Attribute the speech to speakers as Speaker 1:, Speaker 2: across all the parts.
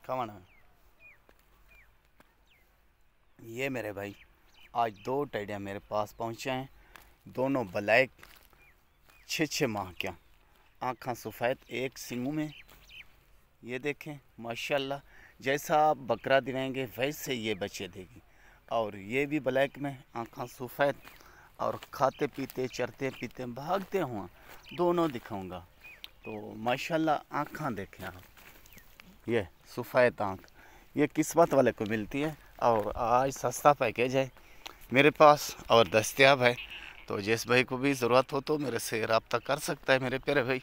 Speaker 1: कौन है ये मेरे भाई। आज 2 टेडियाँ मेरे पास पहुँचे हैं, दोनों ब्लैक 6 माह क्या, आँखें सफ़ेद, एक सींगों में। ये देखें माशाल्लाह, जैसा आप बकरा दिलाएंगे वैसे ये बच्चे देगी। और ये भी ब्लैक में, आँखें सफ़ेद और खाते पीते चरते पीते भागते हुआ दोनों दिखाऊंगा। तो माशाल्लाह आँखें देखें आप, ये सफ़ेद आँख, ये किस्मत वाले को मिलती है। और आज सस्ता पैकेज है मेरे पास और दस्तयाब है, तो जिस भाई को भी ज़रूरत हो तो मेरे से रब्ता कर सकता है मेरे प्यारे भाई।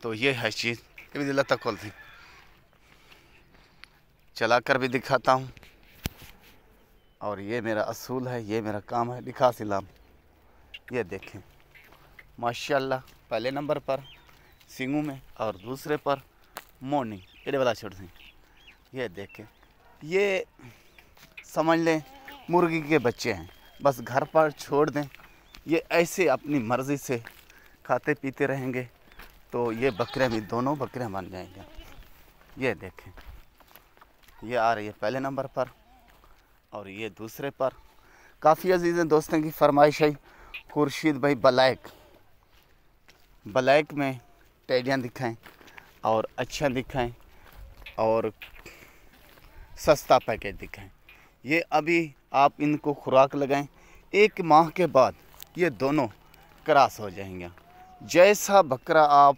Speaker 1: तो ये है चीज़, ये भी दिला तक खोलती चला कर भी दिखाता हूँ। और ये मेरा असूल है, ये मेरा काम है, दिखा सिलाम। ये देखें माशाल्लाह, पहले नंबर पर सींगों में और दूसरे पर मोनी एडे वाला छोड़ दें। ये देखें, ये समझ लें मुर्गी के बच्चे हैं, बस घर पर छोड़ दें, ये ऐसे अपनी मर्ज़ी से खाते पीते रहेंगे तो ये बकरे भी दोनों बकरे बन जाएंगे। ये देखें, ये आ रही है पहले नंबर पर और ये दूसरे पर। काफ़ी अजीज़ दोस्तों की फरमाइश है खुर्शीद भाई ब्लैक में टेडियाँ दिखाएं और अच्छा दिखाएं और सस्ता पैकेज दिखाएं। ये अभी आप इनको खुराक लगाएं, 1 माह के बाद ये दोनों क्रॉस हो जाएंगे। जैसा बकरा आप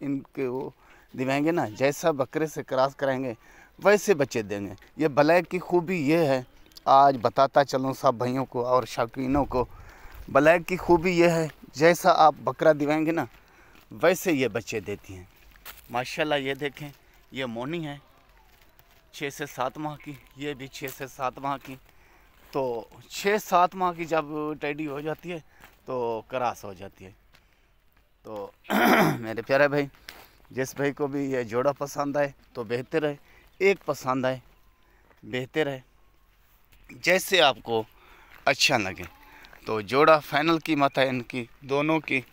Speaker 1: इनको दिलाएंगे ना, जैसा बकरे से क्रॉस कराएंगे वैसे बच्चे देंगे। ये ब्लैक की खूबी ये है, आज बताता चलूँ सब भाइयों को और शौकीनों को, ब्लैक की खूबी ये है जैसा आप बकरा दिलाएंगे ना वैसे ये बच्चे देती हैं माशाल्लाह। ये देखें, ये मोनी है 6 से 7 माह की, ये भी 6 से 7 माह की। तो 6-7 माह की जब टेडी हो जाती है तो क्रॉस हो जाती है। तो मेरे प्यारे भाई, जिस भाई को भी ये जोड़ा पसंद आए तो बेहतर है, एक पसंद आए बेहतर है, जैसे आपको अच्छा लगे। तो जोड़ा फाइनल कीमत है इनकी दोनों की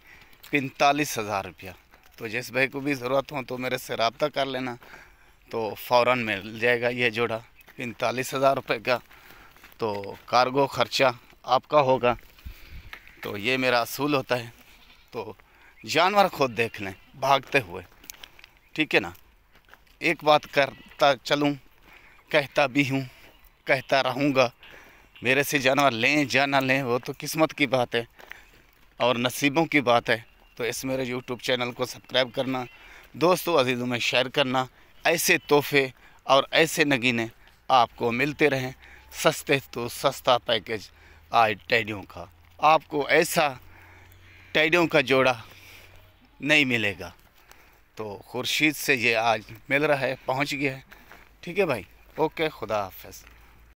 Speaker 1: 45,000 रुपया। तो जिस भाई को भी ज़रूरत हो तो मेरे से रब्ता कर लेना, तो फ़ौरन मिल जाएगा ये जोड़ा 45,000 रुपये का। तो कार्गो ख़र्चा आपका होगा। तो ये मेरा असूल होता है। तो जानवर खुद देख लें भागते हुए, ठीक है ना। एक बात करता चलूँ, कहता भी हूँ, कहता रहूँगा, मेरे से जानवर लें या ना लें वो तो किस्मत की बात है और नसीबों की बात है। तो इस मेरे यूट्यूब चैनल को सब्सक्राइब करना, दोस्तों अजीज़ों में शेयर करना, ऐसे तोहफे और ऐसे नगीने आपको मिलते रहें। सस्ते तो सस्ता पैकेज आज टेडियों का, आपको ऐसा टेडियों का जोड़ा नहीं मिलेगा। तो खुर्शीद से ये आज मिल रहा है, पहुंच गया है। ठीक है भाई, ओके, खुदा हाफ़िज़।